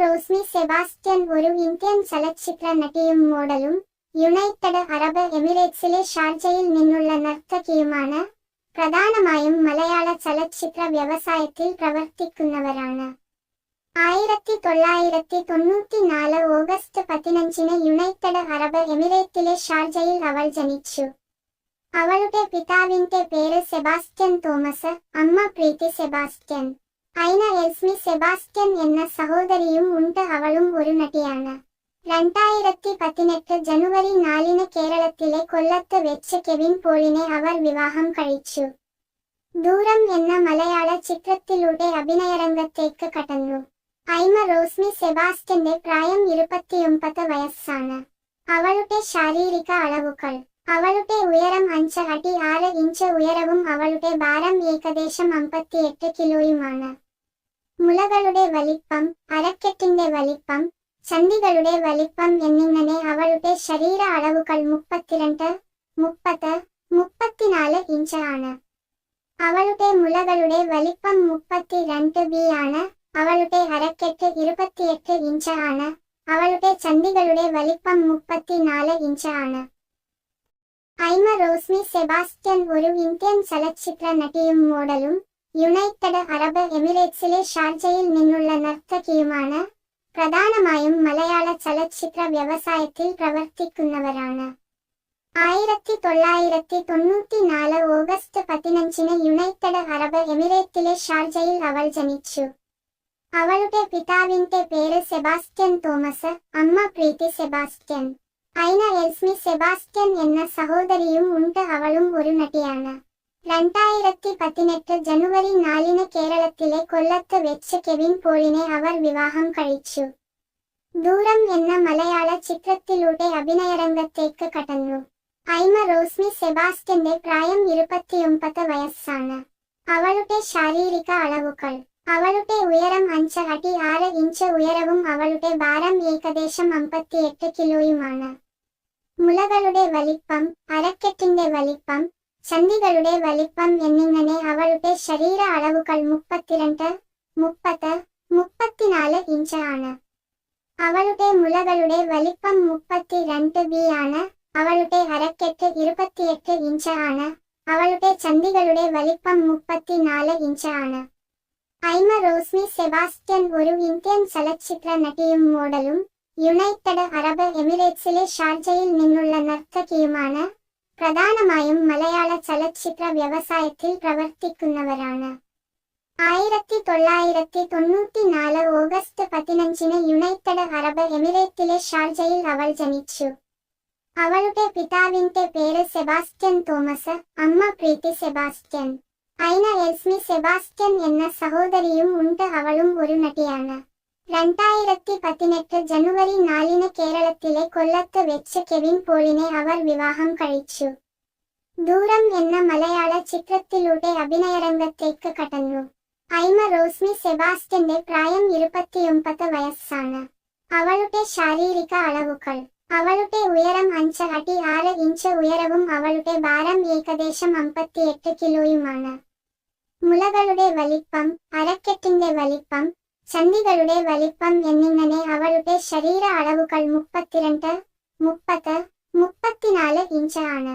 Rosmi Sebastian ഒരു Indian ചലച്ചിത്ര നടിയും മോഡലും യുണൈറ്റഡ് അറബ് എമിറേറ്റ്സിലെ ഷാർജയിൽ നിന്നുള്ള നർത്തകിയുമാണ്. പ്രധാനമായും മലയാള ചലച്ചിത്ര വ്യവസായത്തിൽ പ്രവർത്തിക്കുന്നവരാണ്. 1994 ഓഗസ്റ്റ് 15 യുണൈറ്റഡ് അറബ് എമിറേറ്റിലെ ഷാർജയിൽ അവൾ ജനിച്ചു. അവളുടെ പിതാവിന്റെ പേര് സെബാസ്റ്റ്യൻ തോമസ്, അമ്മ പ്രീതി സെബാസ്റ്റ്യൻ. ഐന എൽസ്മി സെബാസ്റ്റ്യൻ എന്ന സഹോദരിയും ഉണ്ട്. അവളും ഒരു നടിയാണ്. 2018 ജനുവരി 4 കേരളത്തിലെ കൊല്ലത്ത് വെച്ച് കെവിൻ പോളിനെ അവർ വിവാഹം കഴിച്ചു. ദൂരം എന്ന മലയാള ചിത്രത്തിലൂടെ അഭിനയരംഗത്തേക്ക് കടന്നു. ഐമ റോസ്മി സെബാസ്റ്റ്യന്റെ പ്രായം 29 വയസ്സാണ്. അവളുടെ ശാരീരിക അളവുകൾ: അവളുടെ ഉയരം 5 അടി 6 ഇഞ്ച് ഉയരവും അവളുടെ ഭാരം ഏകദേശം 58 കിലോയുമാണ്. മുലകളുടെ വലിപ്പം, അരക്കെട്ടിന്റെ വലിപ്പം, ചന്തികളുടെ വലിപ്പം എന്നിങ്ങനെ അവളുടെ ശരീര അളവുകൾ 32, 30, 34 ഇഞ്ച് ആണ്. അവളുടെ മുലകളുടെ വലിപ്പം 32 ബി ആണ്. അവളുടെ അരക്കെട്ട് 28 ഇഞ്ച് ആണ്. അവളുടെ ചന്തികളുടെ വലിപ്പം 34 ഇഞ്ച് ആണ്. ഐമ റോസ്മി സെബാസ്റ്റ്യൻ ഒരു ഇന്ത്യൻ ചലച്ചിത്ര നടിയും മോഡലും യുണൈറ്റഡ് അറബ് എമിറേറ്റ്സിലെ ഷാർജയിൽ നിന്നുള്ള നർത്തകിയുമാണ്. പ്രധാനമായും മലയാള ചലച്ചിത്ര വ്യവസായത്തിൽ പ്രവർത്തിക്കുന്നവരാണ്. 1994 ഓഗസ്റ്റ് 15 യുണൈറ്റഡ് അറബ് എമിറേറ്റിലെ ഷാർജയിൽ അവൾ ജനിച്ചു. അവളുടെ പിതാവിന്റെ പേര് സെബാസ്റ്റ്യൻ തോമസ്, അമ്മ പ്രീതി സെബാസ്റ്റ്യൻ. ഐന എൽസ്മി സെബാസ്റ്റ്യൻ എന്ന സഹോദരിയും ഉണ്ട്. അവളും ഒരു നടിയാണ്. 2018 ജനുവരി 4 കേരളത്തിലെ കൊല്ലത്ത് വെച്ച് കെവിൻ പോളിനെ അവർ വിവാഹം കഴിച്ചു. ദൂരം എന്ന മലയാള ചിത്രത്തിലൂടെ അഭിനയരംഗത്തേക്ക് കടന്നു. ഐമ റോസ്മി സെബാസ്റ്റ്യന്റെ പ്രായം 29 വയസ്സാണ്. അവളുടെ ശാരീരിക അളവുകൾ: അവളുടെ ഉയരം 5 അടി 6 ഇഞ്ച് ഉയരവും അവളുടെ ഭാരം ഏകദേശം 58 കിലോയുമാണ്. മുലകളുടെ വലിപ്പം, അരക്കെട്ടിന്റെ വലിപ്പം, ചന്തികളുടെ വലിപ്പം എന്നിങ്ങനെ അവളുടെ ശരീര അളവുകൾ 32, 30, 34 ഇഞ്ച് ആണ്. അവളുടെ മുലകളുടെ വലിപ്പം 32 ബി ആണ്. അവളുടെ അരക്കെട്ട് 28 ഇഞ്ച് ആണ്. അവളുടെ ചന്തികളുടെ വലിപ്പം 34 ഇഞ്ച് ആണ്. ഐമ റോസ്മി സെബാസ്റ്റ്യൻ ഒരു ഇന്ത്യൻ ചലച്ചിത്ര നടിയും മോഡലും യുണൈറ്റഡ് അറബ് എമിറേറ്റ്സിലെ ഷാർജയിൽ നിന്നുള്ള നർത്തകിയുമാണ്. പ്രധാനമായും മലയാള ചലച്ചിത്ര വ്യവസായത്തിൽ പ്രവർത്തിക്കുന്നവരാണ്. 1994 ഓഗസ്റ്റ് 15 യുണൈറ്റഡ് അറബ് എമിറേറ്റിലെ ഷാർജയിൽ അവൾ ജനിച്ചു. അവളുടെ പിതാവിന്റെ പേര് സെബാസ്റ്റ്യൻ തോമസ്, അമ്മ പ്രീതി സെബാസ്റ്റ്യൻ. ഐന എൽസ്മി സെബാസ്റ്റ്യൻ എന്ന സഹോദരിയും ഉണ്ട്. അവളും ഒരു നടിയാണ്. 2018 ജനുവരി 4 കേരളത്തിലെ കൊല്ലത്ത് വെച്ച് കെവിൻ പോളിനെ അവർ വിവാഹം കഴിച്ചു. ദൂരം എന്ന മലയാള ചിത്രത്തിലൂടെ അഭിനയരംഗത്തേക്ക് കടന്നു. ഐമ റോസ്മി സെബാസ്റ്റ്യന്റെ പ്രായം 29 വയസ്സാണ്. അവളുടെ ശാരീരിക അളവുകൾ: അവളുടെ ഉയരം 5 അടി 6 ഇഞ്ച് ഉയരവും അവളുടെ ഭാരം ഏകദേശം 58 കിലോയുമാണ്. മുലകളുടെ വലിപ്പം, അരക്കെട്ടിന്റെ വലിപ്പം, ചന്തികളുടെ വലിപ്പം എന്നിങ്ങനെ അവളുടെ ശരീര അളവുകൾ 32, 30, 34 ഇഞ്ച് ആണ്.